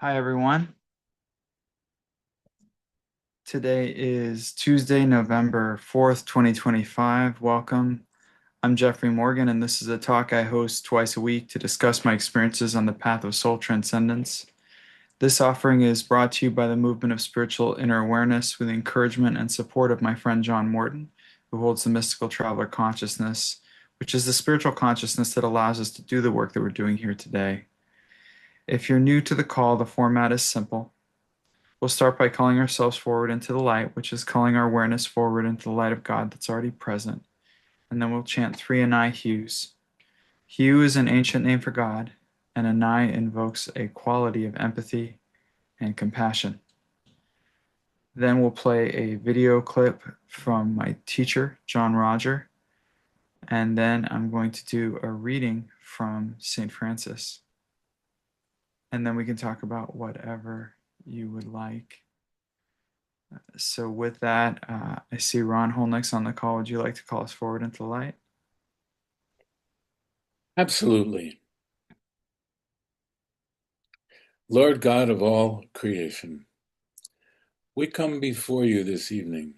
Hi, everyone. Today is Tuesday, November 4th, 2025. Welcome. I'm Jeffrey Morgan, and this is a talk I host twice a week to discuss my experiences on the path of soul transcendence. This offering is brought to you by the Movement of Spiritual Inner Awareness with the encouragement and support of my friend John Morton, who holds the Mystical Traveler Consciousness, which is the spiritual consciousness that allows us to do the work that we're doing here today. If you're new to the call, the format is simple. We'll start by calling ourselves forward into the light, which is calling our awareness forward into the light of God that's already present. And then we'll chant three Anai hues. Hue is an ancient name for God, and Anai invokes a quality of empathy and compassion. Then we'll play a video clip from my teacher, John Roger, and then I'm going to do a reading from St. Francis. And then we can talk about whatever you would like. So with that, I see Ron Holnick's on the call. Would you like to call us forward into the light? Absolutely. Lord God of all creation, we come before you this evening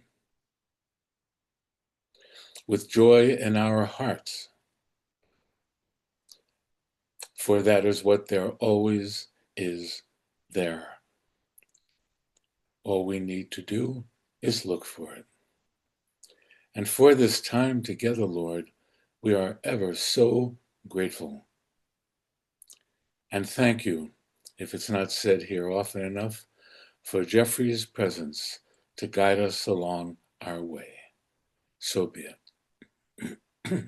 with joy in our hearts, for that is what there always is there. All we need to do is look for it. And for this time together, Lord, we are ever so grateful. And thank you, if it's not said here often enough, for Jeffrey's presence to guide us along our way. So be it.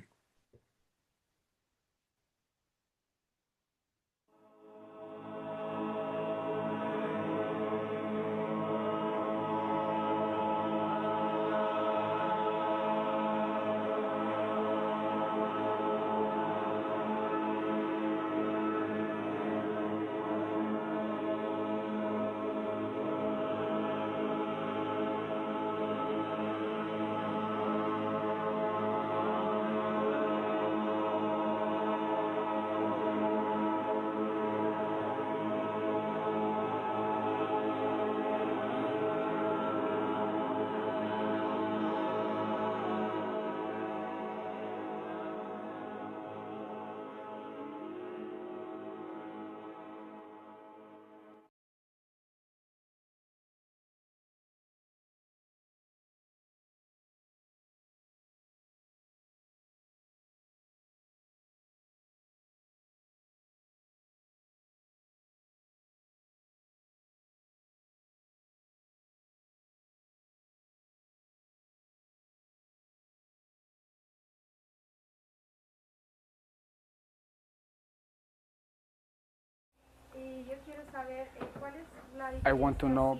I want to know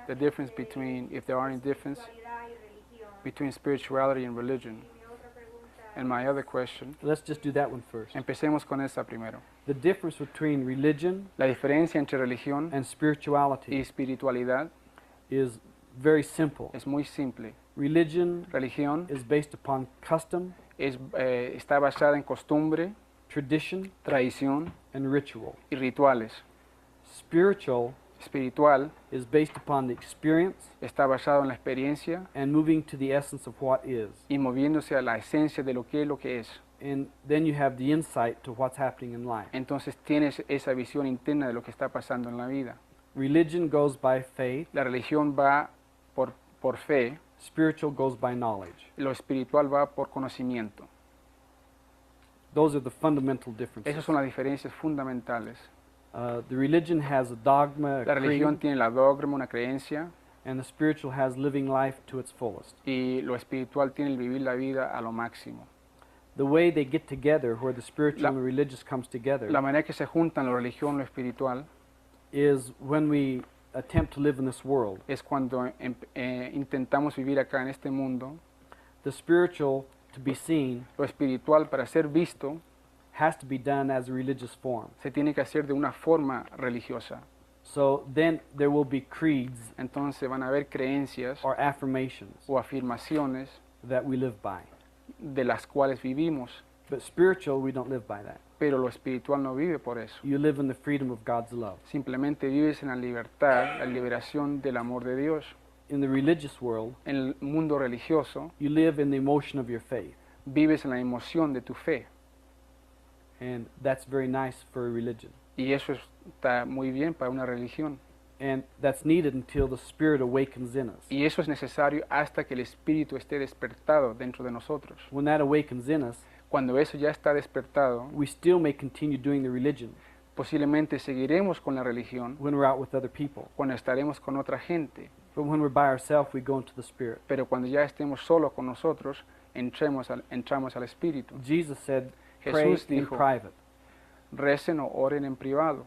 the difference between, if there are any difference, between spirituality and religion. And my other question, Let's just do that one first. empecemos con esa primero. The difference between religion La diferencia entre religión and y spirituality espiritualidad is very simple. es muy simple. Religion Religión is based upon custom, está basada en costumbre, tradition, tradición and ritual. y rituales. Spiritual Espiritual is based upon the experience está basado en la experiencia and moving to the essence of what is. y moviéndose a la esencia de lo que es. And then you have the insight to what's happening in life. Entonces tienes esa visión interna de lo que está pasando en la vida. Religion goes by faith, La religión va por fe, spiritual goes by knowledge. lo espiritual va por conocimiento. Those are the fundamental differences. Esas son las diferencias fundamentales. The religion has a dogma, La a religión creed, tiene la dogma, una creencia, and the spiritual has living life to its fullest. y lo espiritual tiene el vivir la vida a lo máximo. The way they get together, where the spiritual La- and the religious comes together, La manera que se juntan la religión y lo espiritual is when we attempt to live in this world. es cuando intentamos vivir acá en este mundo. The spiritual, to be seen, Lo espiritual, para ser visto, has to be done as a religious form. se tiene que hacer de una forma religiosa. So then there will be creeds Entonces van a haber creencias or affirmations o afirmaciones that we live by. de las cuales vivimos. But spiritual, we don't live by that. Pero lo espiritual no vive por eso. You live in the freedom of God's love. Simplemente vives en la libertad, la liberación del amor de Dios. In the religious world, En el mundo religioso, you live in the emotion of your faith. vives en la emoción de tu fe. And that's very nice for a religion. Y eso está muy bien para una religión. And that's needed until the Spirit awakens in us. Y eso es necesario hasta que el espíritu esté despertado dentro de nosotros. When that awakens in us, Cuando eso ya está despertado, we still may continue doing the religion posiblemente seguiremos con la religión when we're out with other people. cuando estaremos con otra gente. But when we're by ourselves, we go into the Spirit. Pero cuando ya estemos solos con nosotros, entramos al espíritu. Jesus said, pray Jesús in dijo, private. recen o oren en privado.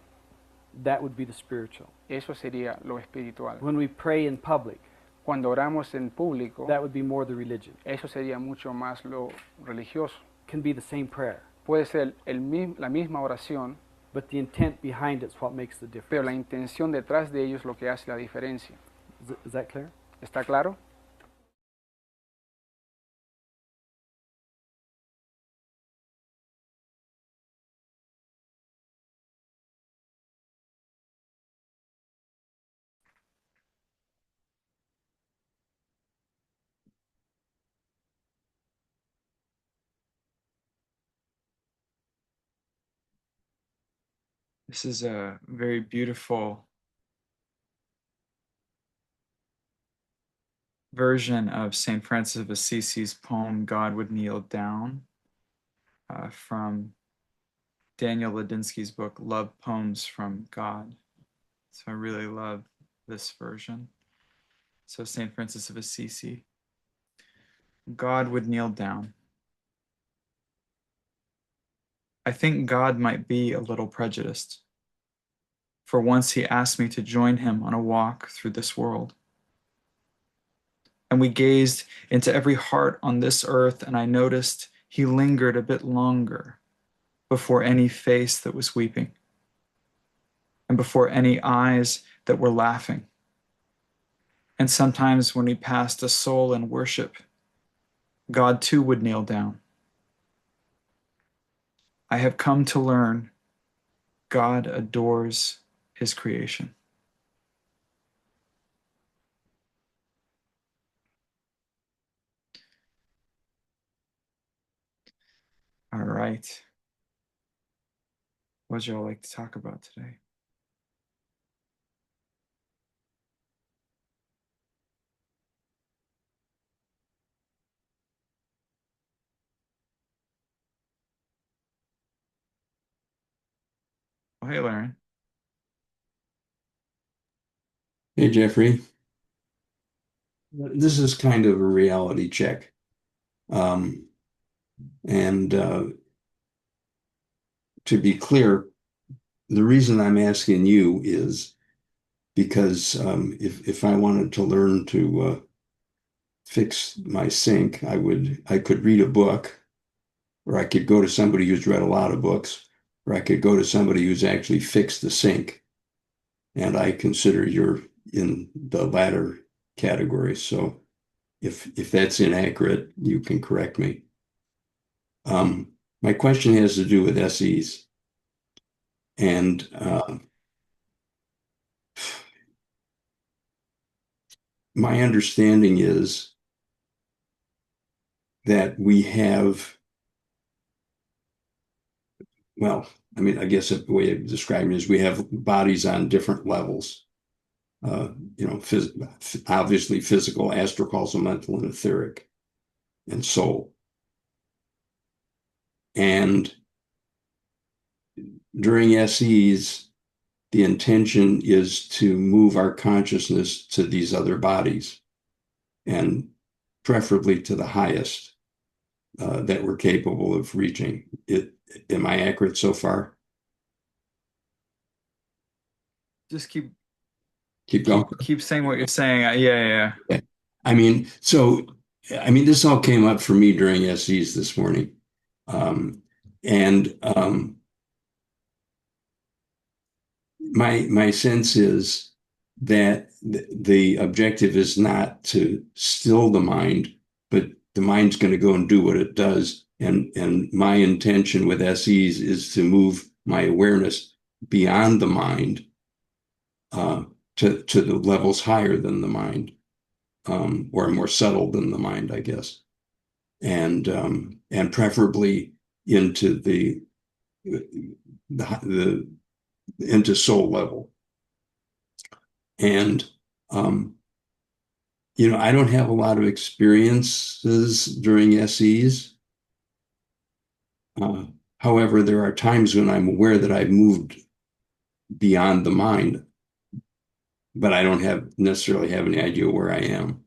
That would be the spiritual. Eso sería lo espiritual. When we pray in public, Cuando oramos en público, that would be more the religion. eso sería mucho más lo religioso. Can be the same prayer, Puede ser la misma oración, but the intent behind it's what makes the pero la difference. intención detrás de ellos es lo que hace la diferencia. Is that clear? ¿Está claro? This is a very beautiful version of St. Francis of Assisi's poem, God Would Kneel Down, from Daniel Ladinsky's book, Love Poems from God. So I really love this version. So St. Francis of Assisi, God would kneel down. I think God might be a little prejudiced, for once he asked me to join him on a walk through this world. And we gazed into every heart on this earth, and I noticed he lingered a bit longer before any face that was weeping, and before any eyes that were laughing. And sometimes when he passed a soul in worship, God too would kneel down. I have come to learn God adores his creation. All right. What would y'all like to talk about today? Oh, hey, Lauren. Hey, Jeffrey. This is kind of a reality check. And to be clear, the reason I'm asking you is because if I wanted to learn to fix my sink, I could read a book, or I could go to somebody who's read a lot of books, or I could go to somebody who's actually fixed the sink. And I consider you're in the latter category. So if that's inaccurate, you can correct me. My question has to do with SEs. And my understanding is that we have, well, I mean, I guess the way of describing it is we have bodies on different levels. Obviously physical, astrocausal, mental, and etheric, and soul. And during SEs, the intention is to move our consciousness to these other bodies, and preferably to the highest that we're capable of reaching. Am I accurate so far? Just keep going. Keep saying what you're saying. Yeah. Okay. I mean, this all came up for me during SEs this morning. My sense is that the objective is not to still the mind, but the mind's going to go and do what it does, And my intention with SEs is to move my awareness beyond the mind, to the levels higher than the mind, or more subtle than the mind, I guess, and preferably into the into soul level. And I don't have a lot of experiences during SEs. However, there are times when I'm aware that I've moved beyond the mind, but I don't necessarily have any idea where I am,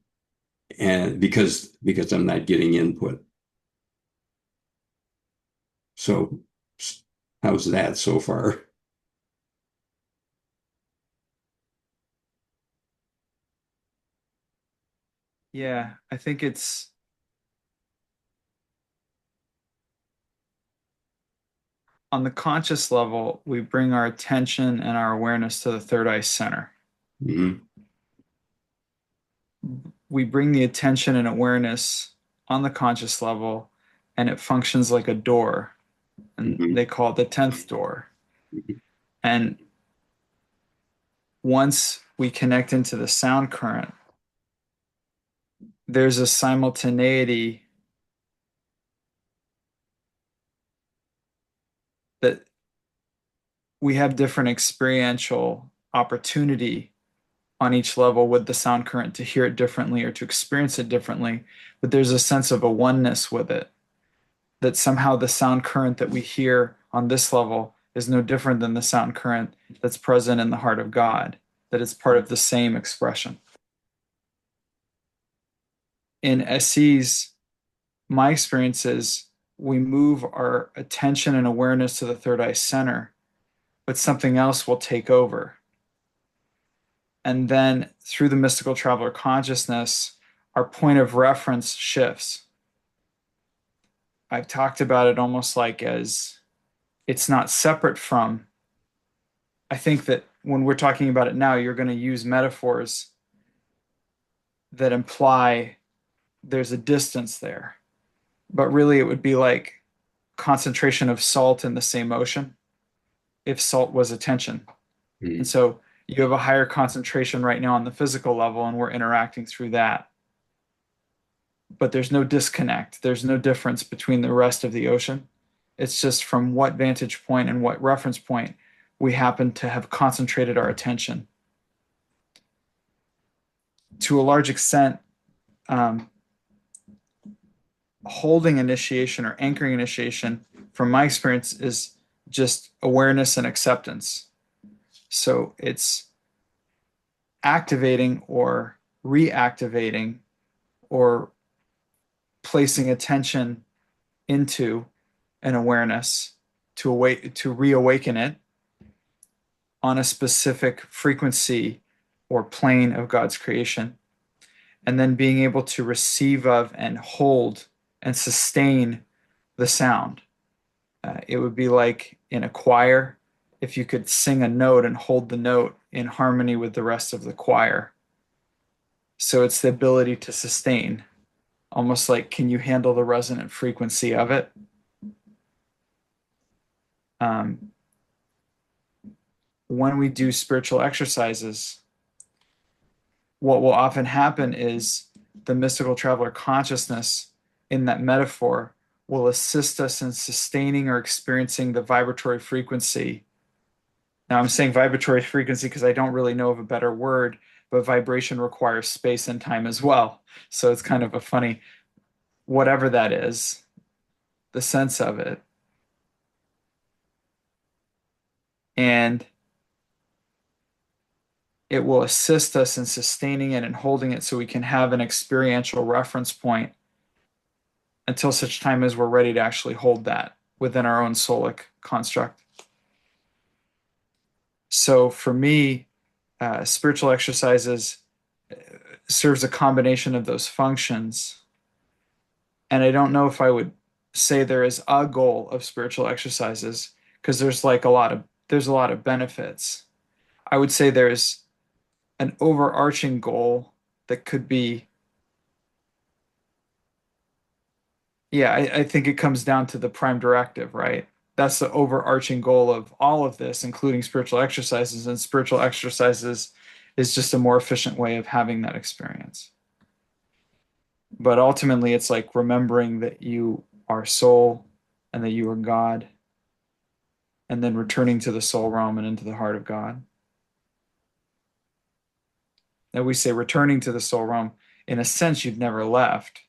and because I'm not getting input. So, how's that so far? Yeah, I think it's on the conscious level, we bring our attention and our awareness to the third eye center. Mhm. We bring the attention and awareness on the conscious level, and it functions like a door, and Mhm. they call it the 10th door. And once we connect into the sound current, there's a simultaneity that we have different experiential opportunity on each level with the sound current to hear it differently or to experience it differently. But there's a sense of a oneness with it, that somehow the sound current that we hear on this level is no different than the sound current that's present in the heart of God, that it's part of the same expression. In SEs, my experience is we move our attention and awareness to the third eye center, but something else will take over. And then through the mystical traveler consciousness, our point of reference shifts. I've talked about it almost like as it's not separate from. I think that when we're talking about it now, you're going to use metaphors that imply there's a distance there. But really, it would be like concentration of salt in the same ocean if salt was attention. And Mhm. so you have a higher concentration right now on the physical level, and we're interacting through that. But there's no disconnect. There's no difference between the rest of the ocean. It's just from what vantage point and what reference point we happen to have concentrated our attention. To a large extent, um, holding initiation or anchoring initiation, from my experience, is just awareness and acceptance. So it's activating or reactivating or placing attention into an awareness to reawaken it on a specific frequency or plane of God's creation, and then being able to receive of and hold and sustain the sound. It would be like in a choir, if you could sing a note and hold the note in harmony with the rest of the choir. So it's the ability to sustain, almost like, can you handle the resonant frequency of it? Um, when we do spiritual exercises, what will often happen is the mystical traveler consciousness in that metaphor will assist us in sustaining or experiencing the vibratory frequency. Now, I'm saying vibratory frequency because I don't really know of a better word, but vibration requires space and time as well. So it's kind of a funny, whatever that is, the sense of it. And it will assist us in sustaining it and holding it so we can have an experiential reference point until such time as we're ready to actually hold that within our own soulic construct. So for me, spiritual exercises serves a combination of those functions. And I don't know if I would say there is a goal of spiritual exercises because there's a lot of benefits. I would say there's an overarching goal that could be Yeah, I think it comes down to the prime directive, right? That's the overarching goal of all of this, including spiritual exercises, and spiritual exercises is just a more efficient way of having that experience. But ultimately, it's like remembering that you are soul and that you are God, and then returning to the soul realm and into the heart of God. And we say returning to the soul realm, in a sense, you've never left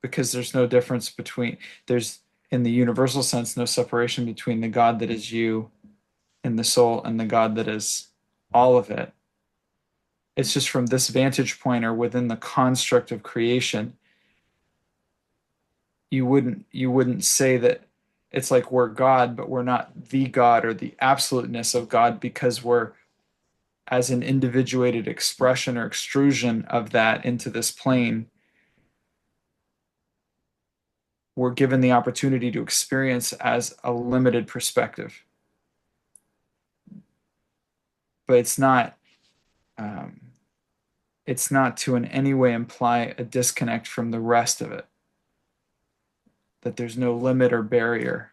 because there's no difference between, there's, in the universal sense, no separation between the God that is you in the soul and the God that is all of it. It's just from this vantage point or within the construct of creation, you wouldn't say that it's like we're God, but we're not the God or the absoluteness of God because we're as an individuated expression or extrusion of that into this plane, we're given the opportunity to experience as a limited perspective. But um, it's not to in any way imply a disconnect from the rest of it, that there's no limit or barrier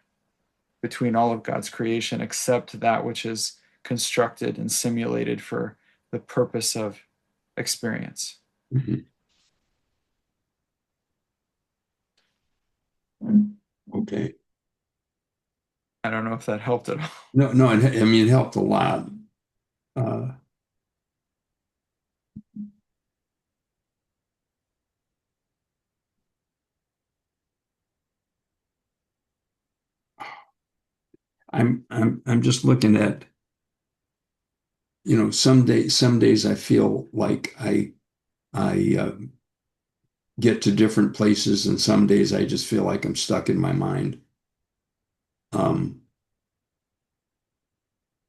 between all of God's creation except that which is constructed and simulated for the purpose of experience. Mhm. Okay. I don't know if that helped at all. No, no, I mean, it helped a lot. Uh, I'm just looking at, some days I feel like I get to different places, and some days I just feel like I'm stuck in my mind. Um,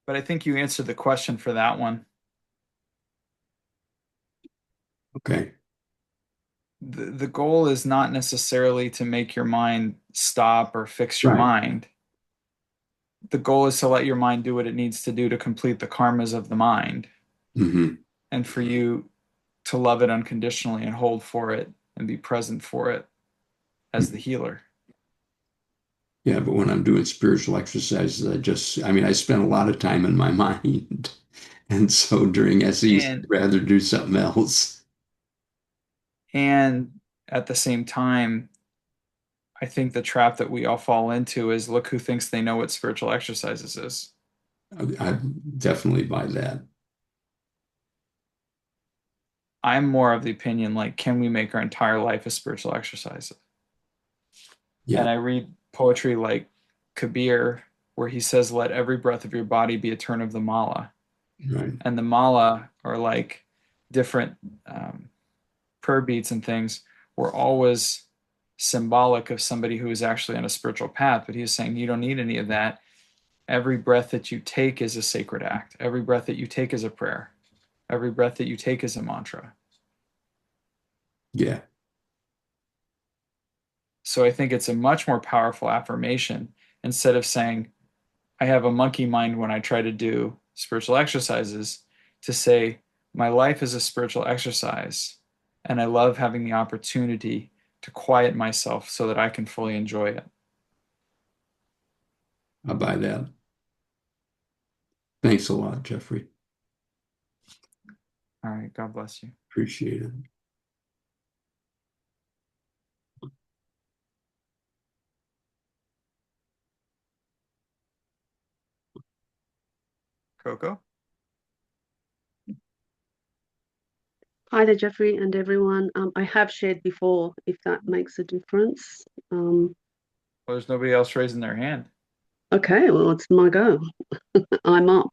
But I think you answered the question for that one. okay. The goal is not necessarily to make your mind stop or fix your Right. mind. The goal is to let your mind do what it needs to do to complete the karmas of the mind Hmm. and for you to love it unconditionally and hold for it and be present for it as the healer. Yeah, but when I'm doing spiritual exercises, I mean, I spend a lot of time in my mind. And so during SEs, I'd And rather do something else. and at the same time, I think the trap that we all fall into is look who thinks they know what spiritual exercises is. I definitely buy that. I'm more of the opinion like, can we make our entire life a spiritual exercise? Yeah, And I read poetry like Kabir, where he says, let every breath of your body be a turn of the mala. right. And the mala are like different prayer beats and things were always symbolic of somebody who is actually on a spiritual path. But he's saying you don't need any of that. Every breath that you take is a sacred act. Every breath that you take is a prayer. Every breath that you take is a mantra. Yeah. So I think it's a much more powerful affirmation instead of saying, I have a monkey mind when I try to do spiritual exercises, to say, my life is a spiritual exercise, and I love having the opportunity to quiet myself so that I can fully enjoy it. I buy that. Thanks a lot, Jeffrey. All right, God bless you. Appreciate it. Coco? Hi there, Jeffrey and everyone. I have shared before, if that makes a difference. Um, Well, there's nobody else raising their hand. okay, well, it's my go. I'm up.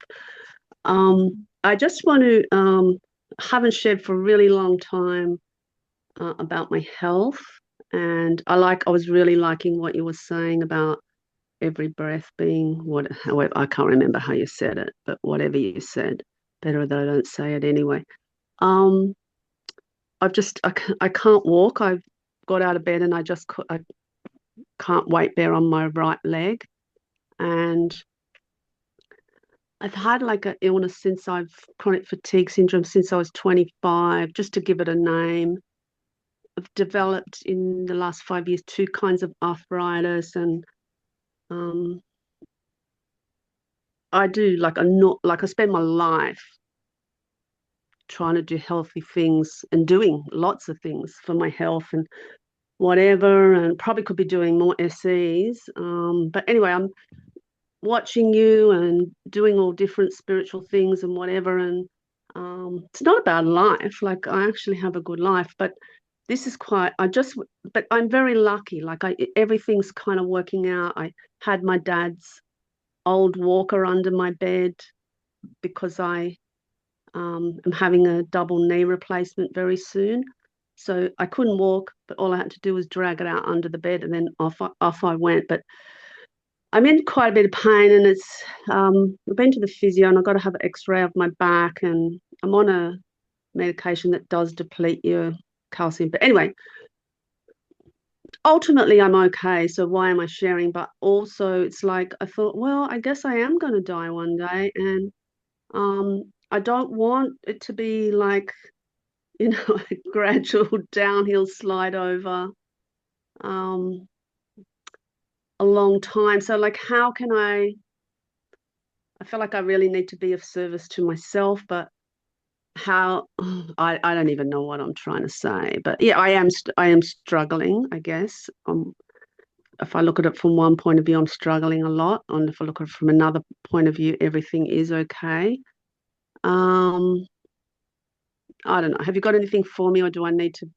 I just want to, haven't shared for a really long time about my health. And I was really liking what you were saying about every breath being however, I can't remember how you said it, but whatever you said, better that I don't say it anyway. Um, I can't walk. I've got out of bed and I can't weight bear on my right leg. And I've had like an illness since I've chronic fatigue syndrome since I was 25, just to give it a name. developed in the last 5 years 2 kinds of arthritis, and um, I do like a not like I spend my life trying to do healthy things and doing lots of things for my health and whatever, and probably could be doing more SEs. But anyway, I'm watching you and doing all different spiritual things and whatever. And it's not about life. Like, I actually have a good life, but this is quite, but I'm very lucky. Like, everything's kind of working out. I had my dad's old walker under my bed because I am having a double knee replacement very soon. So I couldn't walk, but all I had to do was drag it out under the bed, and then off I went. But I'm in quite a bit of pain, and I've been to the physio, and I've got to have an X-ray of my back, and I'm on a medication that does deplete your calcium. But anyway, ultimately I'm okay. So why am I sharing? But also, it's like I thought, well, I guess I am going to die one day, and I don't want it to be like, a gradual downhill slide over um, a long time. So, like, how can I feel like I really need to be of service to myself, but how I don't even know what I'm trying to say. But yeah, I am struggling, I guess. If I look at it from one point of view, I'm struggling a lot. And if I look at it from another point of view, everything is okay. Um, I don't know. Have you got anything for me, or do I need to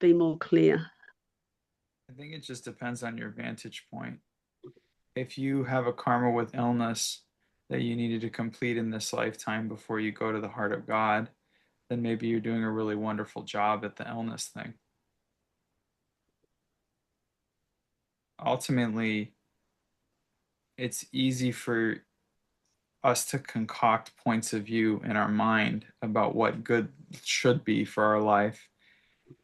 be more clear? I think it just depends on your vantage point. If you have a karma with illness that you needed to complete in this lifetime before you go to the heart of God, then maybe you're doing a really wonderful job at the illness thing. Ultimately, it's easy for us to concoct points of view in our mind about what good should be for our life.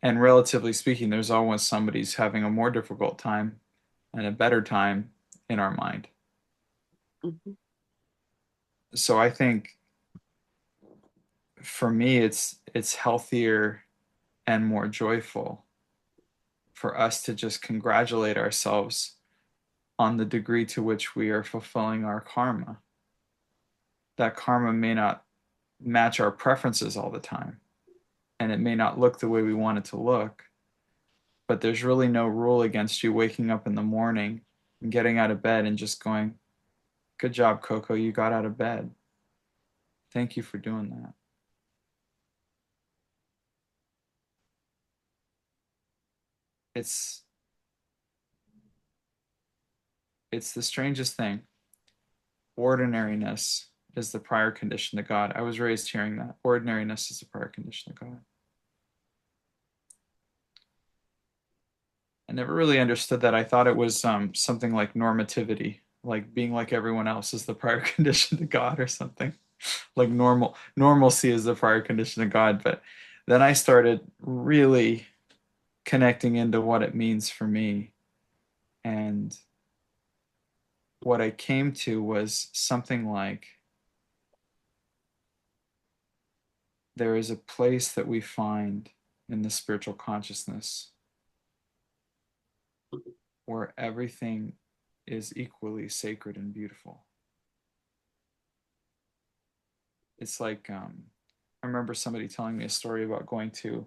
And relatively speaking, there's always somebody who's having a more difficult time and a better time in our mind. Mhm. So I think for me, it's healthier and more joyful for us to just congratulate ourselves on the degree to which we are fulfilling our karma. That karma may not match our preferences all the time, and it may not look the way we want it to look, but there's really no rule against you waking up in the morning and getting out of bed and just going, "Good job, Coco, you got out of bed. Thank you for doing that." It's it's the strangest thing. Ordinariness is the prior condition to God. I was raised hearing that. Ordinariness is the prior condition to God. I never really understood that. I thought it was something like normativity, like being like everyone else is the prior condition to God or something. Like normalcy is the prior condition to God. But then I started really connecting into what it means for me. And what I came to was something like there is a place that we find in the spiritual consciousness where everything is equally sacred and beautiful. It's like I remember somebody telling me a story about going to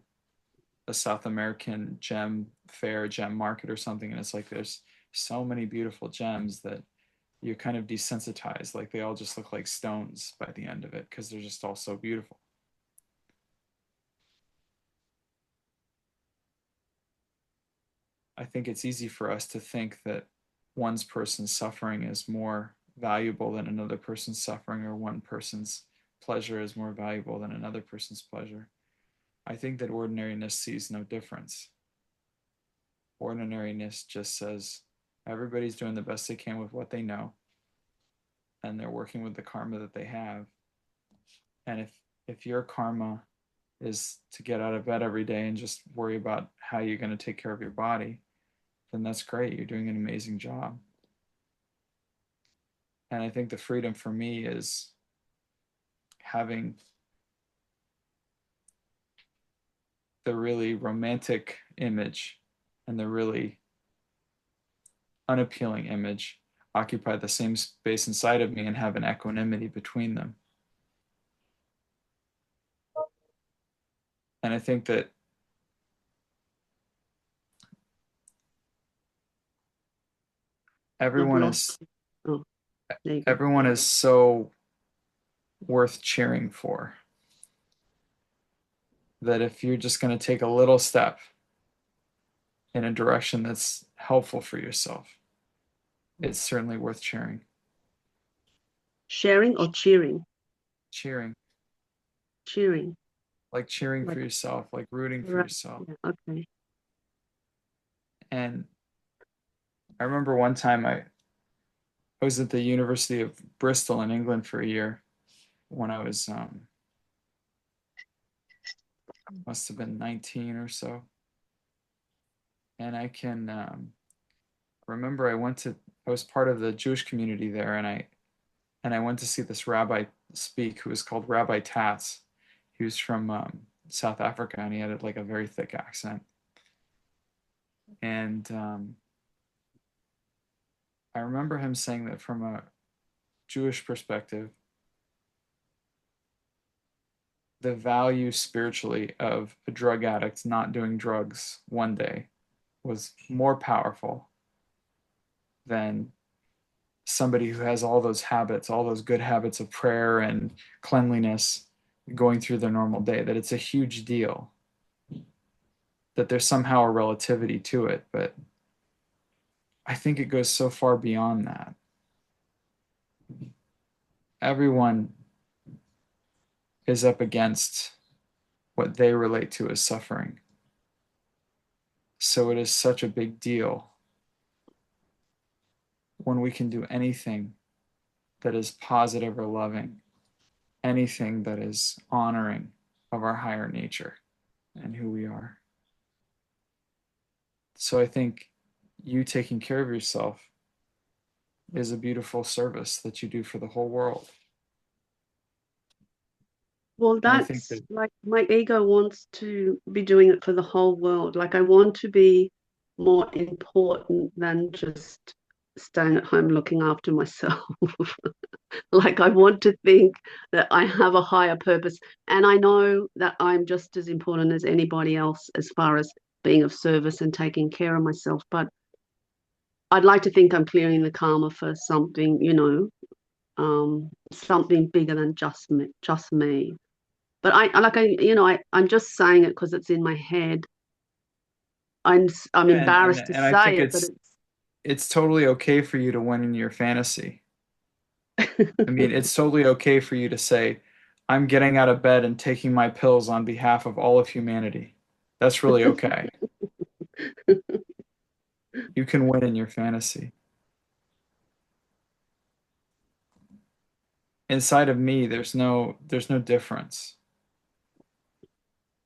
a South American gem fair, gem market or something, and it's like there's so many beautiful gems that you're kind of desensitized. Like they all just look like stones by the end of it because they're just all so beautiful. I think it's easy for us to think that one person's suffering is more valuable than another person's suffering, or one person's pleasure is more valuable than another person's pleasure. I think that ordinariness sees no difference. Ordinariness just says everybody's doing the best they can with what they know, and they're working with the karma that they have. And if your karma is to get out of bed every day and just worry about how you're going to take care of your body, then that's great. You're doing an amazing job. And I think the freedom for me is having the really romantic image and the really unappealing image occupy the same space inside of me and have an equanimity between them. And I think that everyone is Oh, there you go. everyone is so worth cheering for that if you're just going to take a little step in a direction that's helpful for yourself, it's certainly worth cheering. Sharing or cheering? Cheering. Cheering. Like cheering for Like, yourself, like rooting for right. yourself. Yeah, okay. And I remember one time I was at the University of Bristol in England for a year when I was must have been 19 or so. And I can remember I was part of the Jewish community there, and I went to see this rabbi speak who was called Rabbi Tatz. He was from South Africa, and he had like a very thick accent. And I remember him saying that from a Jewish perspective, the value spiritually of a drug addict not doing drugs one day was more powerful than somebody who has all those habits, all those good habits of prayer and cleanliness going through their normal day, that it's a huge deal, that there's somehow a relativity to it. But I think it goes so far beyond that. Everyone is up against what they relate to as suffering. So it is such a big deal when we can do anything that is positive or loving, anything that is honoring of our higher nature and who we are. So I think you taking care of yourself is a beautiful service that you do for the whole world. Well, And I think that's that, like my ego wants to be doing it for the whole world. Like I want to be more important than just staying at home looking after myself. Like I want to think that I have a higher purpose. And I know that I'm just as important as anybody else as far as being of service and taking care of myself. But I'd like to think I'm clearing the karma for something, something bigger than just me. But I'm just saying it because it's in my head. I'm yeah, and, embarrassed to and I think say it, but it's totally okay for you to win in your fantasy. I mean, it's it's totally okay for you to say, I'm getting out of bed and taking my pills on behalf of all of humanity. That's really okay. You can win in your fantasy. Inside of me, there's no difference.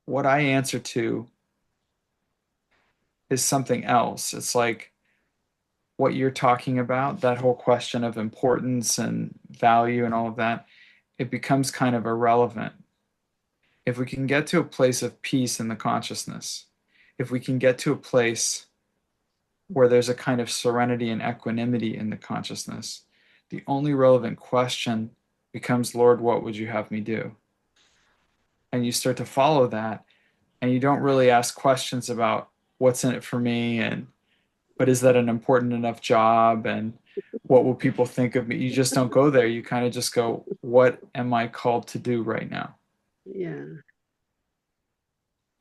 What I answer to is something else. It's like what you're talking about, that whole question of importance and value and all of that, it becomes kind of irrelevant. If we can get to a place of peace in the consciousness, if we can get to a place where there's a kind of serenity and equanimity in the consciousness, the only relevant question becomes, Lord, what would you have me do? And you start to follow that, and you don't really ask questions about what's in it for me, and but is that an important enough job, and what will people think of me? You just don't go there. You kind of just go, what am I called to do right now? yeah,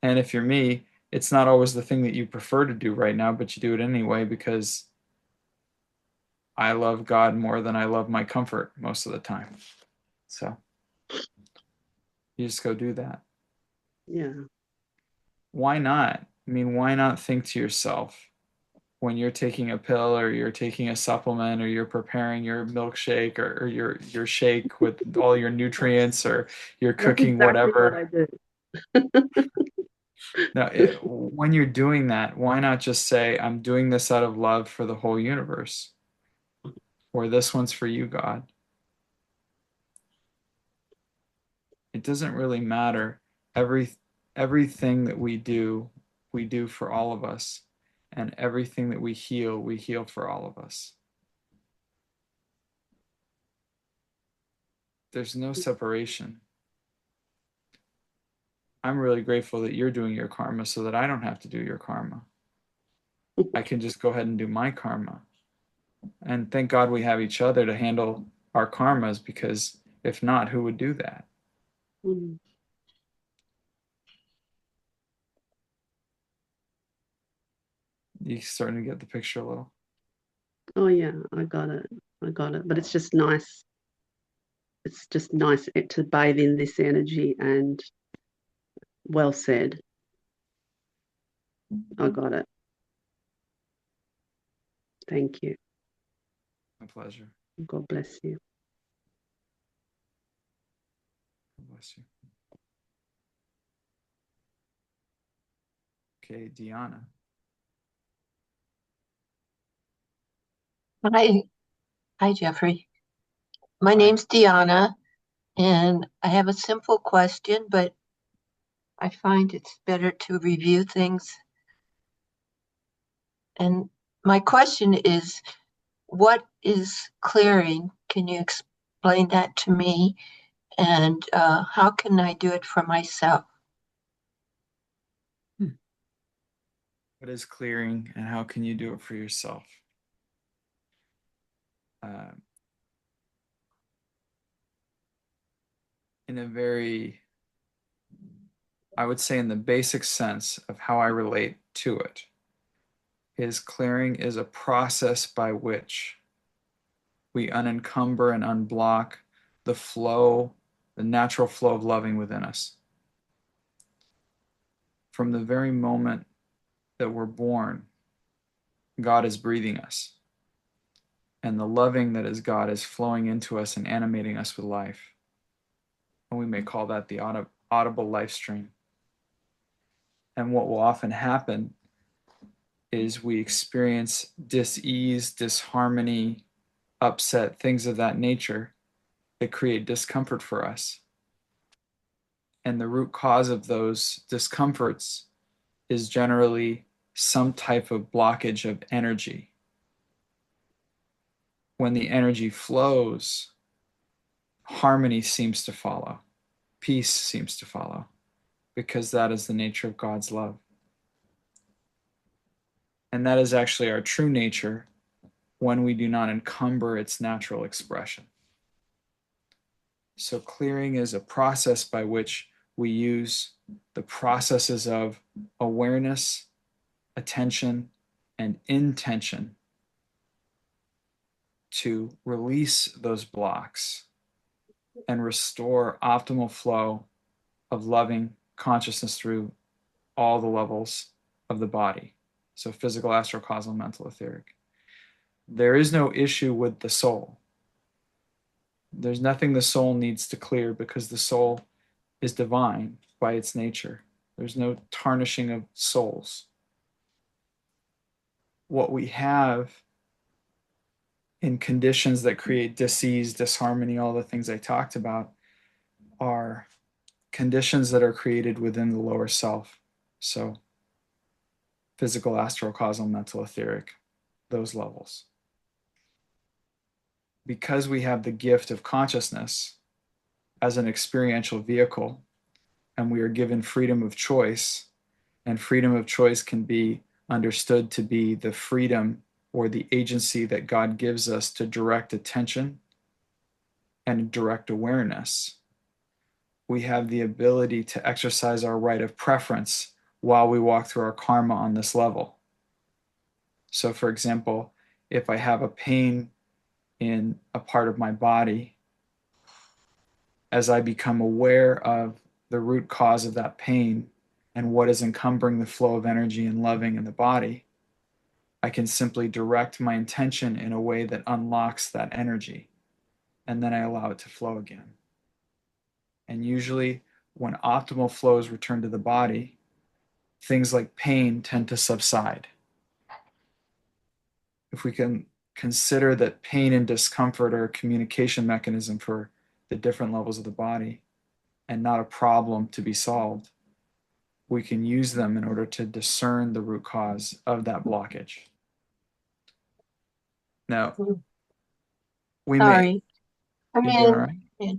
And if you're me, it's not always the thing that you prefer to do right now, but you do it anyway because I love God more than I love my comfort most of the time. So you just go do that. yeah. Why not? I mean, why not think to yourself when you're taking a pill or you're taking a supplement or you're preparing your milkshake or your shake with all your nutrients or you're That's cooking exactly what I whatever. do. Now, when you're doing that, why not just say, I'm doing this out of love for the whole universe? Or this one's for you, God. It doesn't really matter. Every everything that we do we do for all of us. And everything that we heal for all of us. There's no separation. I'm really grateful that you're doing your karma so that I don't have to do your karma. I can just go ahead and do my karma. And thank God we have each other to handle our karmas, because if not, who would do that? Mm. You starting to get the picture a little? Oh yeah, I got it. I got it. But it's just nice. It's just nice to bathe in this energy, and well said. I got it. Thank you. My pleasure. God bless you. God bless you. Okay, Deanna. Hi, hi, Jeffrey. My Hi. name's Deanna, and I have a simple question, but I find it's better to review things. And my question is, what is clearing? Can you explain that to me? And how can I do it for myself? What is clearing, and how can you do it for yourself? Uh, in a very, I would say, in the basic sense of how I relate to it, is clearing is a process by which we unencumber and unblock the flow, the natural flow of loving within us. From the very moment that we're born, God is breathing us. And the loving that is God is flowing into us and animating us with life. And we may call that the audible life stream. And what will often happen is we experience dis-ease, disharmony, upset, things of that nature that create discomfort for us. And the root cause of those discomforts is generally some type of blockage of energy. When the energy flows, harmony seems to follow, peace seems to follow, because that is the nature of God's love. And that is actually our true nature when we do not encumber its natural expression. So clearing is a process by which we use the processes of awareness, attention, and intention to release those blocks and restore optimal flow of loving consciousness through all the levels of the body. So physical, astral, causal, mental, etheric. There is no issue with the soul. There's nothing the soul needs to clear, because the soul is divine by its nature. There's no tarnishing of souls. What we have in conditions that create disease, disharmony, all the things I talked about, are conditions that are created within the lower self. So physical, astral, causal, mental, etheric, those levels. Because we have the gift of consciousness as an experiential vehicle, and we are given freedom of choice, and freedom of choice can be understood to be the freedom or the agency that God gives us to direct attention and direct awareness. We have the ability to exercise our right of preference while we walk through our karma on this level. So, for example, if I have a pain in a part of my body, as I become aware of the root cause of that pain and what is encumbering the flow of energy and loving in the body, I can simply direct my intention in a way that unlocks that energy, and then I allow it to flow again. And usually, when optimal flows return to the body, things like pain tend to subside. If we can consider that pain and discomfort are a communication mechanism for the different levels of the body and not a problem to be solved, we can use them in order to discern the root cause of that blockage. Now, we may, Sorry. I you're doing all mean, right. yeah.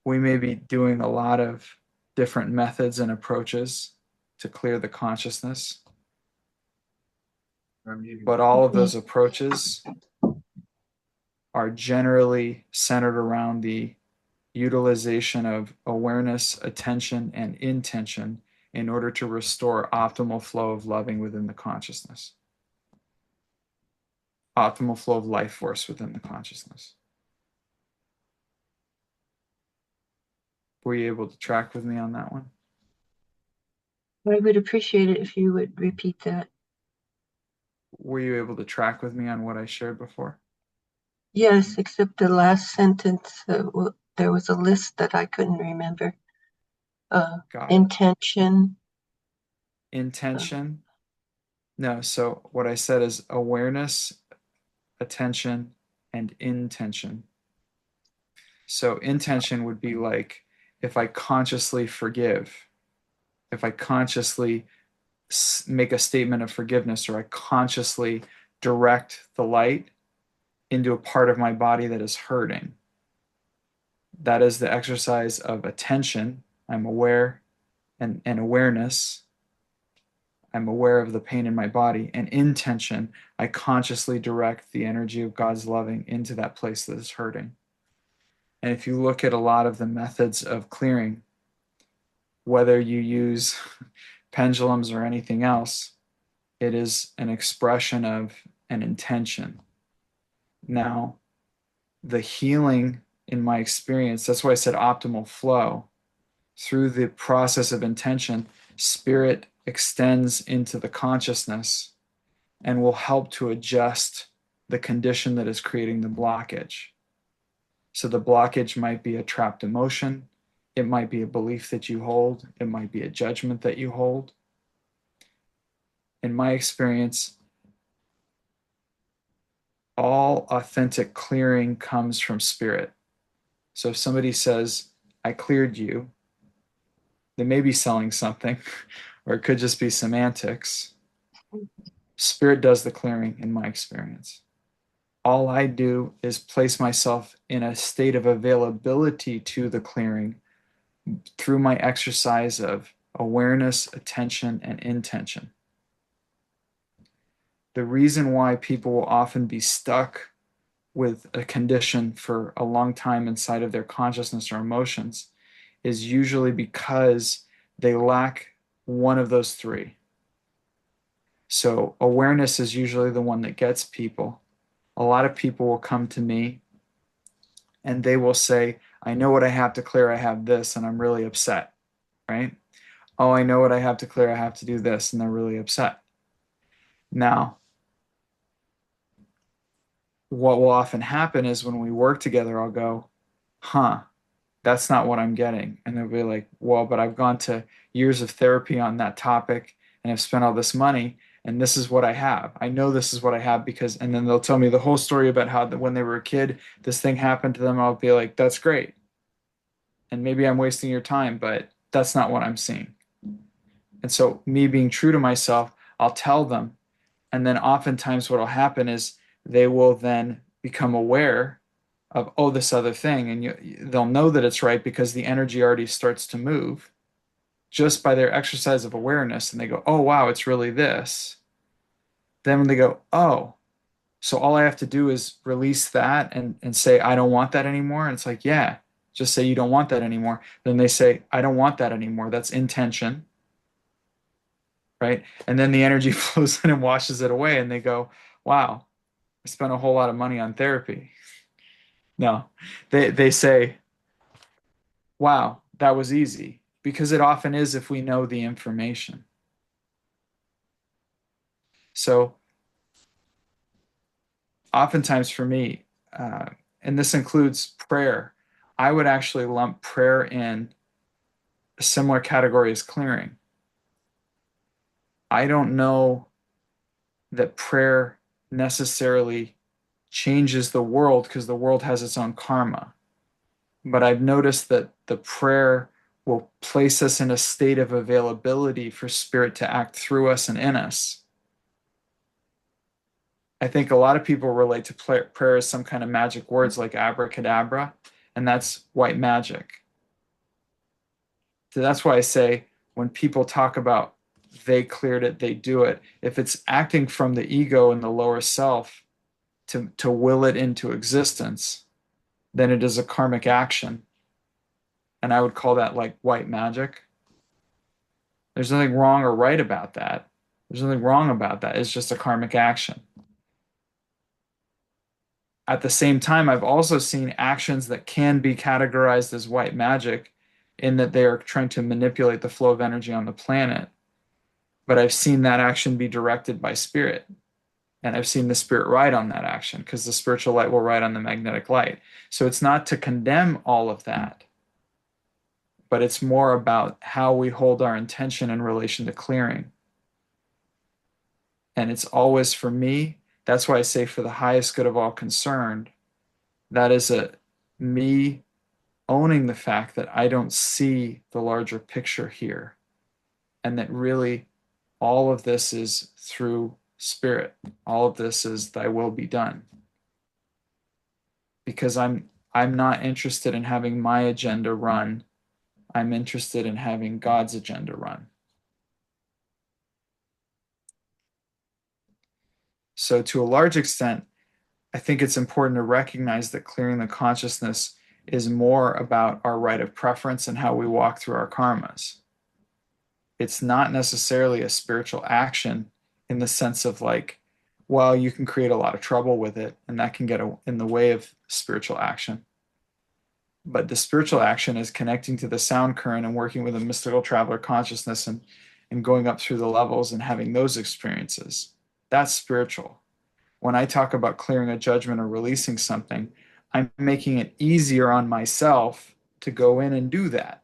We may be doing a lot of different methods and approaches to clear the consciousness, but all of those approaches are generally centered around the utilization of awareness, attention, and intention in order to restore optimal flow of loving within the consciousness, optimal flow of life force within the consciousness. Were you able to track with me on that one? I would appreciate it if you would repeat that. Were you able to track with me on what I shared before? Yes, except the last sentence, there was a list that I couldn't remember. Got it. Intention. Intention. No, so what I said is awareness, attention, and intention. So intention would be like if I consciously forgive, if I consciously make a statement of forgiveness, or I consciously direct the light into a part of my body that is hurting. That is the exercise of attention. I'm aware, and awareness. I'm aware of the pain in my body. And intention, I consciously direct the energy of God's loving into that place that is hurting. And if you look at a lot of the methods of clearing, whether you use pendulums or anything else, it is an expression of an intention. Now, the healing in my experience, that's why I said optimal flow. Through the process of intention, spirit extends into the consciousness and will help to adjust the condition that is creating the blockage. So the blockage might be a trapped emotion, it might be a belief that you hold, it might be a judgment that you hold. In my experience, all authentic clearing comes from spirit. So if somebody says, I cleared you, they may be selling something, or it could just be semantics. Spirit does the clearing in my experience. All I do is place myself in a state of availability to the clearing through my exercise of awareness, attention, and intention. The reason why people will often be stuck with a condition for a long time inside of their consciousness or emotions is usually because they lack one of those three. So awareness is usually the one that gets people. A lot of people will come to me and they will say, I know what I have to clear, I have this, and I'm really upset, right? Oh, I know what I have to clear, I have to do this, and they're really upset. Now, what will often happen is when we work together, I'll go, that's not what I'm getting. And they'll be like, well, but I've gone to years of therapy on that topic and I've spent all this money and this is what I have. I know this is what I have because, and then they'll tell me the whole story about how when they were a kid, this thing happened to them. I'll be like, that's great. And maybe I'm wasting your time, but that's not what I'm seeing. And so me being true to myself, I'll tell them. And then oftentimes what will happen is they will then become aware of, oh, this other thing. And they'll know that it's right because the energy already starts to move just by their exercise of awareness. And they go, oh, wow, it's really this. Then when they go, oh, so all I have to do is release that and say, I don't want that anymore. And it's like, yeah, just say you don't want that anymore. Then they say, I don't want that anymore. That's intention. Right. And then the energy flows in and washes it away. And they go, wow, I spent a whole lot of money on therapy. No, they say, wow, that was easy, because it often is if we know the information. So oftentimes for me, and this includes prayer, I would actually lump prayer in a similar category as clearing. I don't know that prayer necessarily changes the world because the world has its own karma. But I've noticed that the prayer will place us in a state of availability for Spirit to act through us and in us. I think a lot of people relate to prayer as some kind of magic words like abracadabra, and that's white magic. So that's why I say when people talk about they cleared it, they do it, if it's acting from the ego and the lower self to will it into existence, then it is a karmic action. And I would call that like white magic. There's nothing wrong or right about that. There's nothing wrong about that. It's just a karmic action. At the same time, I've also seen actions that can be categorized as white magic in that they are trying to manipulate the flow of energy on the planet. But I've seen that action be directed by spirit. And I've seen the spirit ride on that action because the spiritual light will ride on the magnetic light. So it's not to condemn all of that, but it's more about how we hold our intention in relation to clearing. And it's always, for me, that's why I say for the highest good of all concerned, that is me owning the fact that I don't see the larger picture here. And that really all of this is through spirit. All of this is thy will be done. Because I'm not interested in having my agenda run. I'm interested in having God's agenda run. So to a large extent, I think it's important to recognize that clearing the consciousness is more about our right of preference and how we walk through our karmas. It's not necessarily a spiritual action in the sense of like, well, you can create a lot of trouble with it, and that can get in the way of spiritual action. But the spiritual action is connecting to the sound current and working with a mystical traveler consciousness and going up through the levels and having those experiences. That's spiritual. When I talk about clearing a judgment or releasing something, I'm making it easier on myself to go in and do that.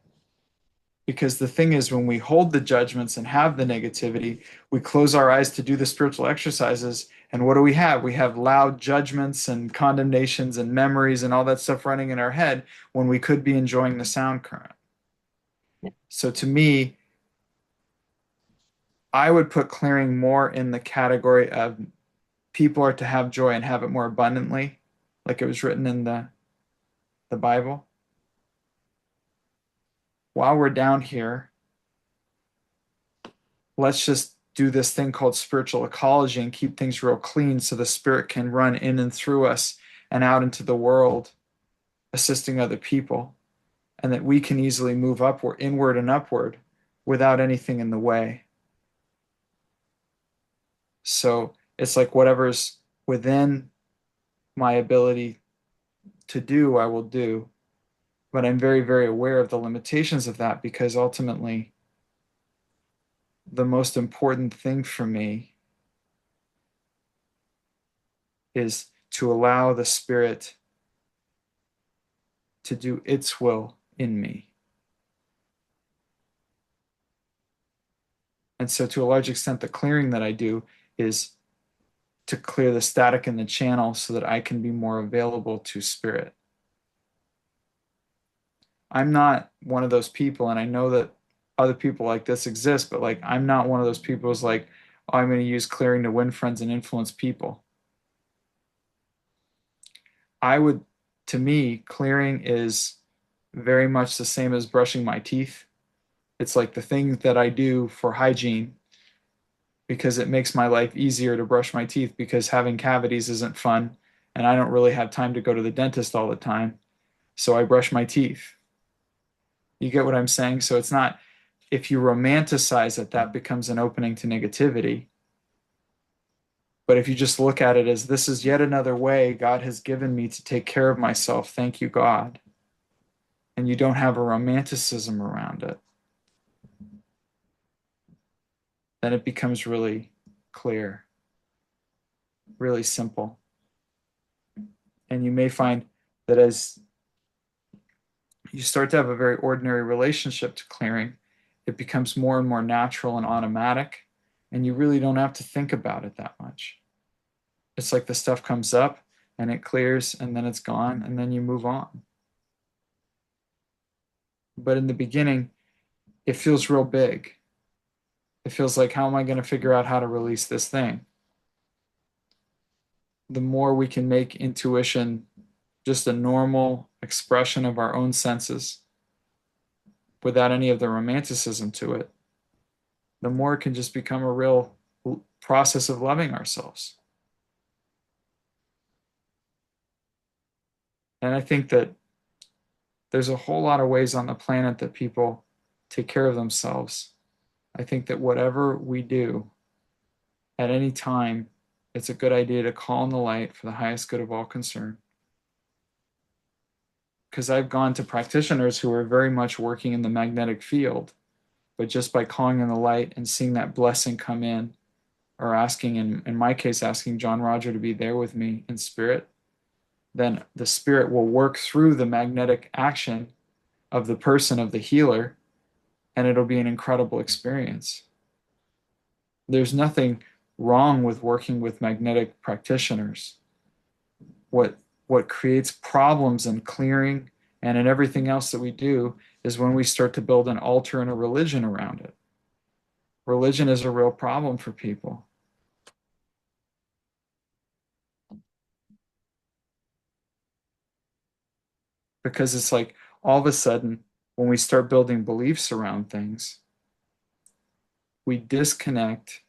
Because the thing is, when we hold the judgments and have the negativity, we close our eyes to do the spiritual exercises. And what do we have? We have loud judgments and condemnations and memories and all that stuff running in our head when we could be enjoying the sound current. So to me, I would put clearing more in the category of people are to have joy and have it more abundantly, like it was written in the Bible. While we're down here, let's just do this thing called spiritual ecology and keep things real clean so the spirit can run in and through us and out into the world, assisting other people, and that we can easily move upward, inward and upward without anything in the way. So it's like whatever's within my ability to do, I will do. But I'm very, very aware of the limitations of that because ultimately the most important thing for me is to allow the spirit to do its will in me. And so to a large extent, the clearing that I do is to clear the static in the channel so that I can be more available to spirit. I'm not one of those people, and I know that other people like this exist, but like I'm not one of those people who's like, oh, I'm going to use clearing to win friends and influence people. To me, clearing is very much the same as brushing my teeth. It's like the thing that I do for hygiene because it makes my life easier to brush my teeth because having cavities isn't fun and I don't really have time to go to the dentist all the time. So I brush my teeth. You get what I'm saying? So it's not, if you romanticize it, that becomes an opening to negativity. But if you just look at it as this is yet another way God has given me to take care of myself, thank you, God. And you don't have a romanticism around it, then it becomes really clear, really simple. And you may find that as you start to have a very ordinary relationship to clearing, it becomes more and more natural and automatic, and you really don't have to think about it that much. It's like the stuff comes up and it clears and then it's gone and then you move on. But in the beginning, it feels real big. It feels like, how am I going to figure out how to release this thing? The more we can make intuition just a normal expression of our own senses without any of the romanticism to it, the more it can just become a real process of loving ourselves. And I think that there's a whole lot of ways on the planet that people take care of themselves. I think that whatever we do at any time, it's a good idea to call on the light for the highest good of all concerned. Because I've gone to practitioners who are very much working in the magnetic field, but just by calling on the light and seeing that blessing come in, or asking, in my case, asking John Roger to be there with me in spirit, then the spirit will work through the magnetic action of the person, of the healer, and it'll be an incredible experience. There's nothing wrong with working with magnetic practitioners. What creates problems in clearing and in everything else that we do is when we start to build an altar and a religion around it. Religion is a real problem for people. Because it's like all of a sudden, when we start building beliefs around things, we disconnect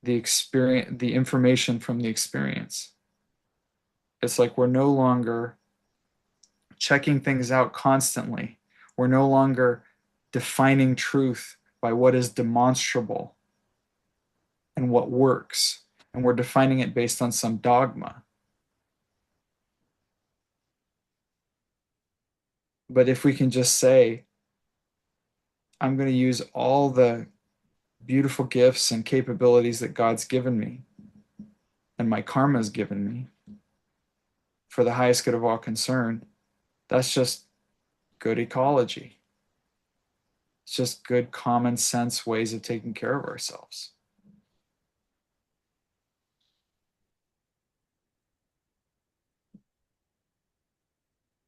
the experience, the information from the experience. It's like we're no longer checking things out constantly. We're no longer defining truth by what is demonstrable and what works. And we're defining it based on some dogma. But if we can just say, I'm going to use all the beautiful gifts and capabilities that God's given me and my karma's given me for the highest good of all concerned, that's just good ecology. It's just good common sense ways of taking care of ourselves.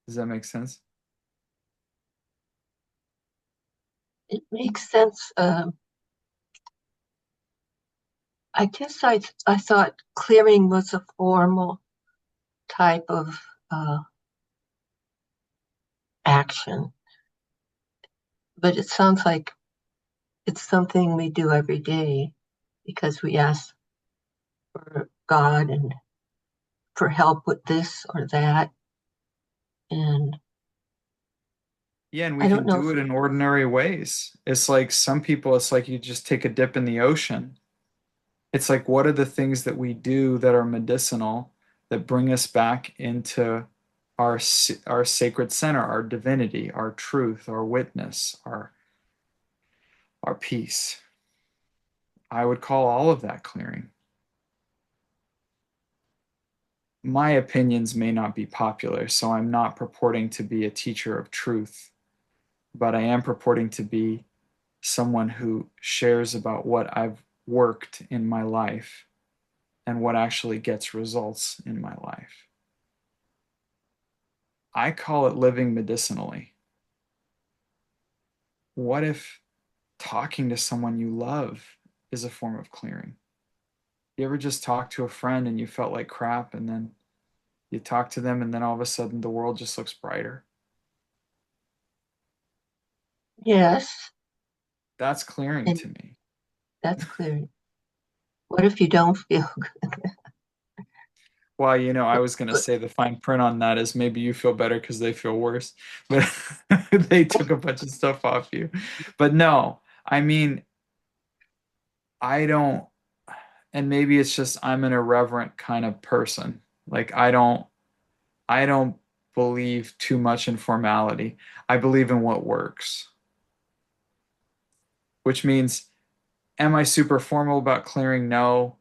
Does that make sense? It makes sense. I guess I thought clearing was a formal type of action, but it sounds like it's something we do every day because we ask for God and for help with this or that. And Yeah, and we I don't can know do if, it in ordinary ways. It's like some people, it's like you just take a dip in the ocean. It's like, what are the things that we do that are medicinal that bring us back into our sacred center, our divinity, our truth, our witness, our peace? I would call all of that clearing. My opinions may not be popular, so I'm not purporting to be a teacher of truth, but I am purporting to be someone who shares about what I've worked in my life and what actually gets results in my life. I call it living medicinally. What if talking to someone you love is a form of clearing? You ever just talk to a friend and you felt like crap, and then you talk to them and then all of a sudden the world just looks brighter? yes, That's clearing and to me. that's clearing. What if you don't feel Well, I good? was going to say the fine print on that is maybe you feel better because they feel worse, but they took a bunch of stuff off you. But no, I mean, I don't, and maybe it's just I'm an irreverent kind of person. Like I don't believe too much in formality. I believe in what works, which means, am I super formal about clearing? No.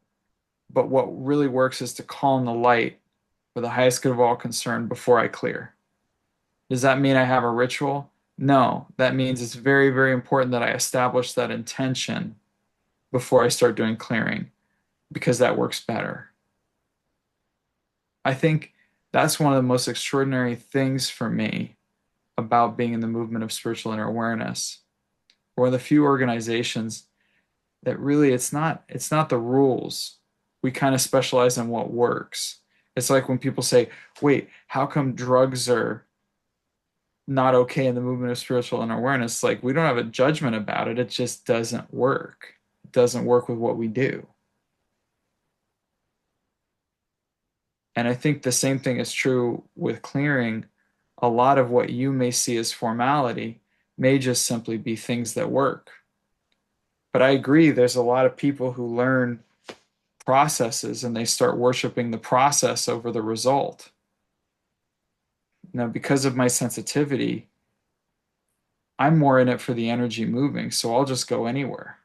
But what really works is to call in the light for the highest good of all concerned before I clear. Does that mean I have a ritual? No. That means it's very, very important that I establish that intention before I start doing clearing because that works better. I think that's one of the most extraordinary things for me about being in the movement of spiritual inner awareness. We're one of the few organizations that really it's not the rules. We kind of specialize in what works. It's like when people say, wait, how come drugs are not okay in the movement of spiritual inner awareness? Like, we don't have a judgment about it. It just doesn't work. It doesn't work with what we do. And I think the same thing is true with clearing. A lot of what you may see as formality may just simply be things that work. But I agree, there's a lot of people who learn processes and they start worshiping the process over the result. Now, because of my sensitivity, I'm more in it for the energy moving, so I'll just go anywhere.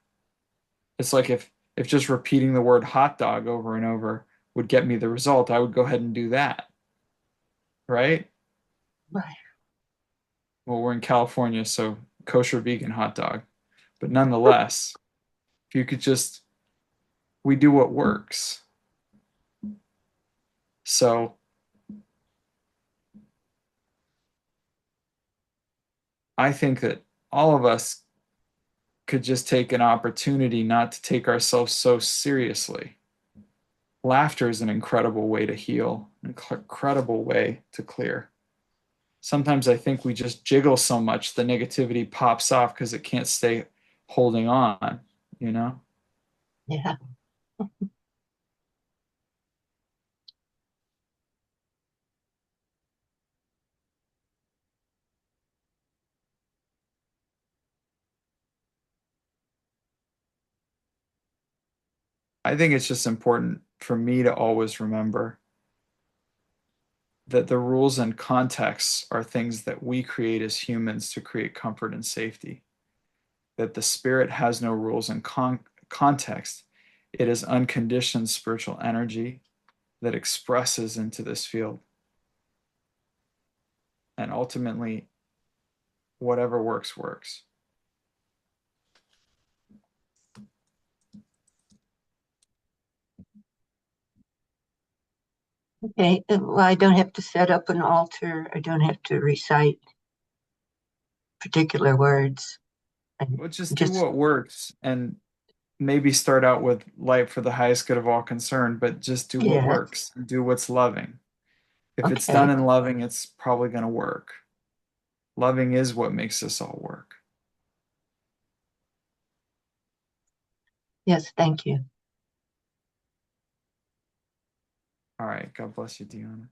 It's like if just repeating the word hot dog over and over would get me the result, I would go ahead and do that. Right? Right. Well, we're in California, so kosher vegan hot dog. But nonetheless, if you could just, we do what works. So I think that all of us could just take an opportunity not to take ourselves so seriously. Laughter is an incredible way to heal, an incredible way to clear. Sometimes I think we just jiggle so much, the negativity pops off because it can't stay holding on, you know? Yeah. I think it's just important for me to always remember that the rules and contexts are things that we create as humans to create comfort and safety. That the spirit has no rules and context. It is unconditioned spiritual energy that expresses into this field. And ultimately, whatever works, works. Okay. Well, I don't have to set up an altar. I don't have to recite particular words. I Well, just do just, what works and maybe start out with light for the highest good of all concerned, but just do what yes. works. Do what's loving. If it's done Okay. in loving, it's probably going to work. Loving is what makes this all work. Yes. Thank you. All right. God bless you, Deanna.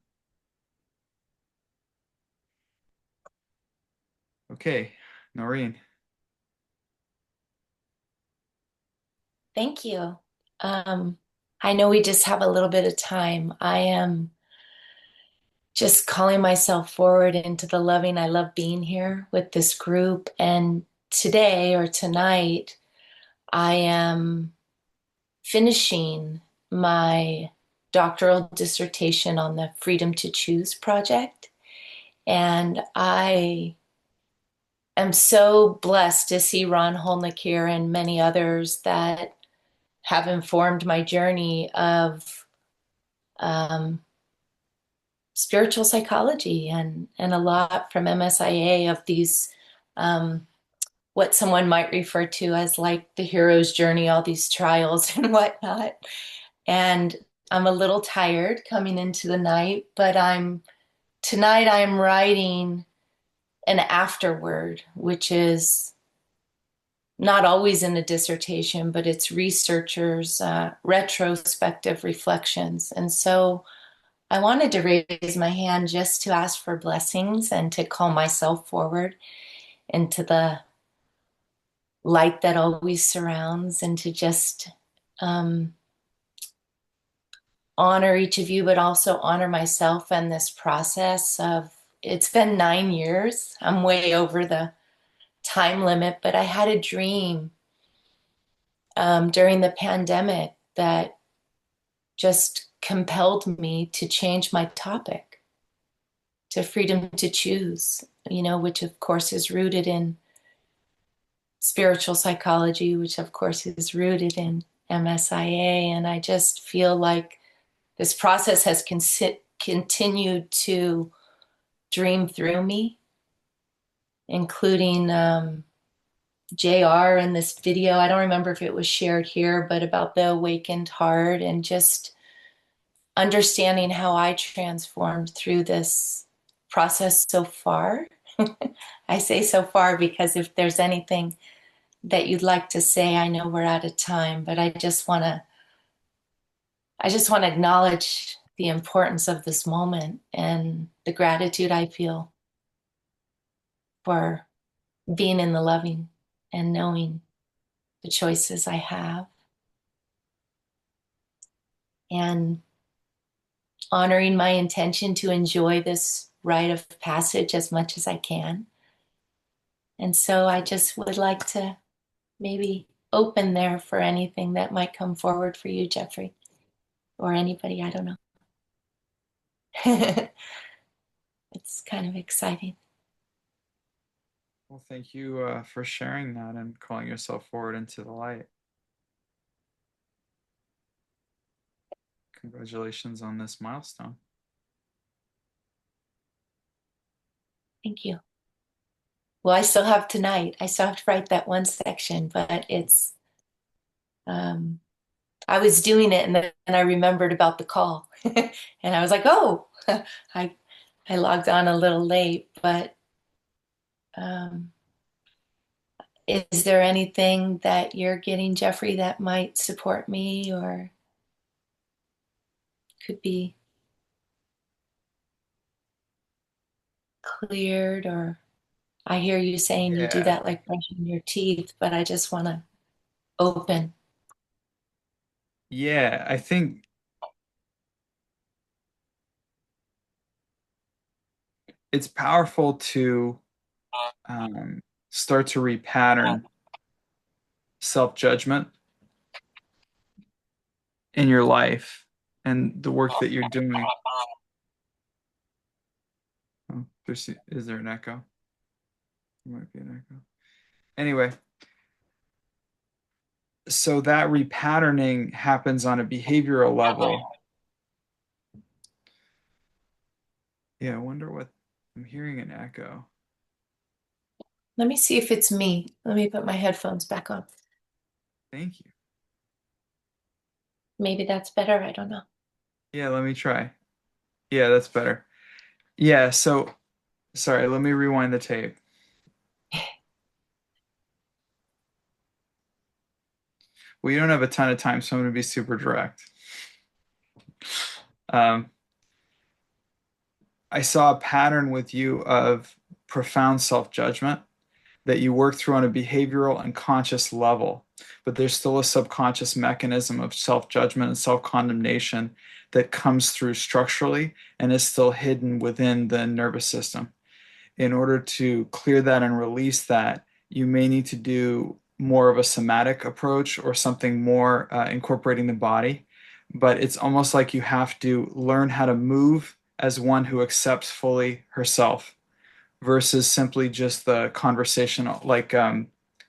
Okay. Noreen. Thank you. Um, I know we just have a little bit of time. I am just calling myself forward into the loving. I love being here with this group. And today or tonight, I am finishing my doctoral dissertation on the Freedom to Choose project. And I am so blessed to see Ron Holnick here and many others that have informed my journey of um, spiritual psychology and a lot from MSIA of these what someone might refer to as like the hero's journey, all these trials and whatnot. And I'm a little tired coming into the night, but tonight I'm writing an afterword, which is not always in a dissertation, but it's researchers' retrospective reflections. And so I wanted to raise my hand just to ask for blessings and to call myself forward into the light that always surrounds and to just um, honor each of you, but also honor myself and this process of it's been 9 years. I'm way over the time limit, but I had a dream during the pandemic that just compelled me to change my topic to freedom to choose, which of course is rooted in spiritual psychology, which of course is rooted in MSIA. And I just feel like this process has continued to dream through me, including JR in this video. I don't remember if it was shared here, but about the awakened heart and just understanding how I transformed through this process so far. I say so far because if there's anything that you'd like to say, I know we're out of time, but I just want to acknowledge the importance of this moment and the gratitude I feel for being in the loving and knowing the choices I have and honoring my intention to enjoy this rite of passage as much as I can. And so I just would like to maybe open there for anything that might come forward for you, Jeffrey, or anybody, I don't know. It's kind of exciting. Well, thank you for sharing that and calling yourself forward into the light. Congratulations on this milestone. Thank you. Well, I still have tonight. I still have to write that one section, but it's, I was doing it and then I remembered about the call. And I was like, oh, I, I logged on a little late, but um, is there anything that you're getting, Jeffrey, that might support me or could be cleared? Or I hear you saying you do Yeah. that like brushing your teeth, but I just want to open. Yeah, I think it's powerful to um, start to repattern self-judgment in your life and the work that you're doing. Oh, is there an echo? There might be an echo. Anyway, so that repatterning happens on a behavioral level. Yeah, I wonder what I'm hearing an echo. Let me see if it's me. Let me put my headphones back on. Thank you. Maybe that's better. I don't know. Yeah, let me try. Yeah, that's better. Yeah, so sorry, let me rewind the tape. We don't have a ton of time, so I'm going to be super direct. Um, I saw a pattern with you of profound self-judgment that you work through on a behavioral and conscious level, but there's still a subconscious mechanism of self-judgment and self-condemnation that comes through structurally and is still hidden within the nervous system. In order to clear that and release that, you may need to do more of a somatic approach or something more incorporating the body. But it's almost like you have to learn how to move as one who accepts fully herself versus simply just the conversational, like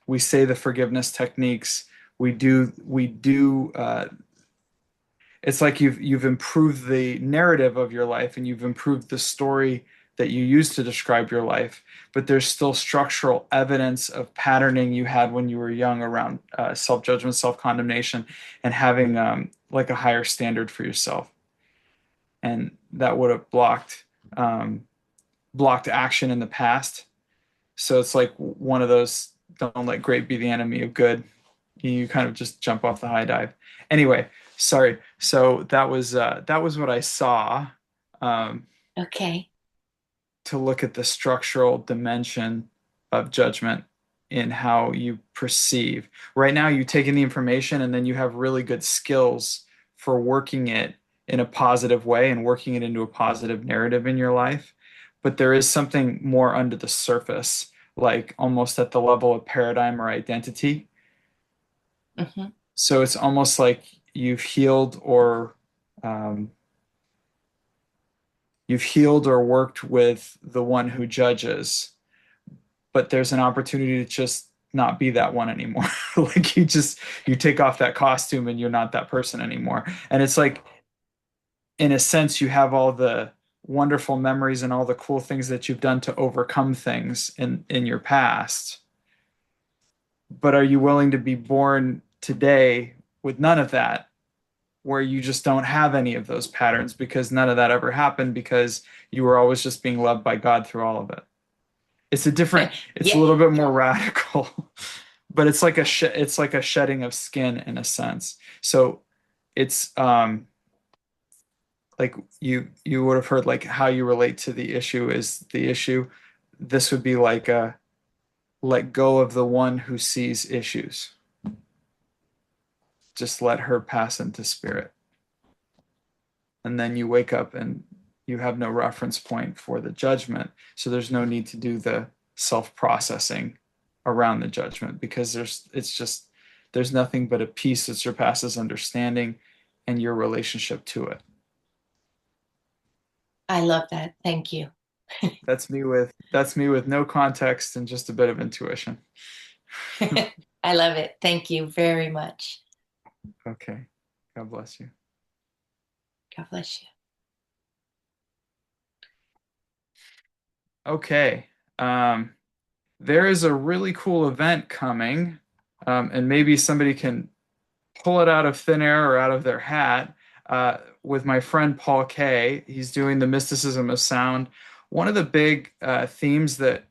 we say the forgiveness techniques. We do it's like you've improved the narrative of your life and you've improved the story that you use to describe your life, but there's still structural evidence of patterning you had when you were young around self-judgment, self-condemnation, and having like a higher standard for yourself, and that would have um, blocked action in the past. So it's like one of those, don't let great be the enemy of good. You kind of just jump off the high dive. Anyway, sorry. So that was what I saw, um, Okay. to look at the structural dimension of judgment in how you perceive. Right now, you take in the information and then you have really good skills for working it in a positive way and working it into a positive narrative in your life. But there is something more under the surface, like almost at the level of paradigm or identity. Hmm. So it's almost like you've healed or um, you've healed or worked with the one who judges, but there's an opportunity to just not be that one anymore. Like you take off that costume and you're not that person anymore. And it's like in a sense you have all the wonderful memories and all the cool things that you've done to overcome things in your past. But are you willing to be born today with none of that, where you just don't have any of those patterns because none of that ever happened because you were always just being loved by God through all of it? It's a Yeah, little bit more radical, but it's like a shedding of skin in a sense. So it's like you would have heard like how you relate to the issue is the issue. This would be like a let go of the one who sees issues. Just let her pass into spirit. And then you wake up and you have no reference point for the judgment. So there's no need to do the self-processing around the judgment because there's nothing but a peace that surpasses understanding and your relationship to it. I love that. Thank you. That's me with no context and just a bit of intuition. I love it. Thank you very much. Okay. God bless you. God bless you. Okay. There is a really cool event coming, and maybe somebody can pull it out of thin air or out of their hat with my friend Paul Kay. He's doing the mysticism of sound. One of the big themes that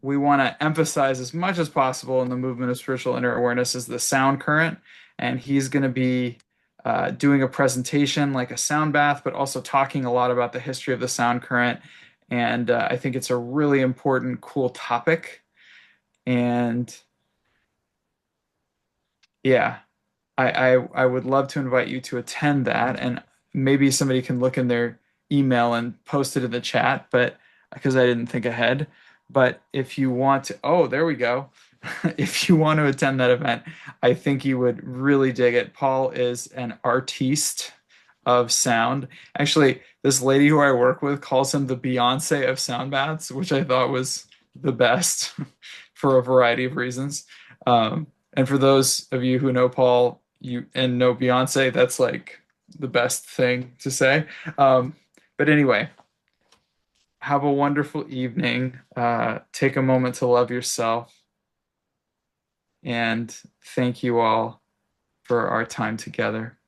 we want to emphasize as much as possible in the movement of spiritual inner awareness is the sound current. And he's going to be doing a presentation like a sound bath, but also talking a lot about the history of the sound current. And I think it's a really important, cool topic. And yeah, I would love to invite you to attend that, and maybe somebody can look in their email and post it in the chat, but because I didn't think ahead. But if you want to, oh, there we go. If you want to attend that event, I think you would really dig it. Paul is an artiste of sound. Actually, this lady who I work with calls him the Beyonce of sound baths, which I thought was the best for a variety of reasons. And for those of you who know Paul, you and know Beyonce, that's like the best thing to say. But anyway, have a wonderful evening. Take a moment to love yourself. And thank you all for our time together.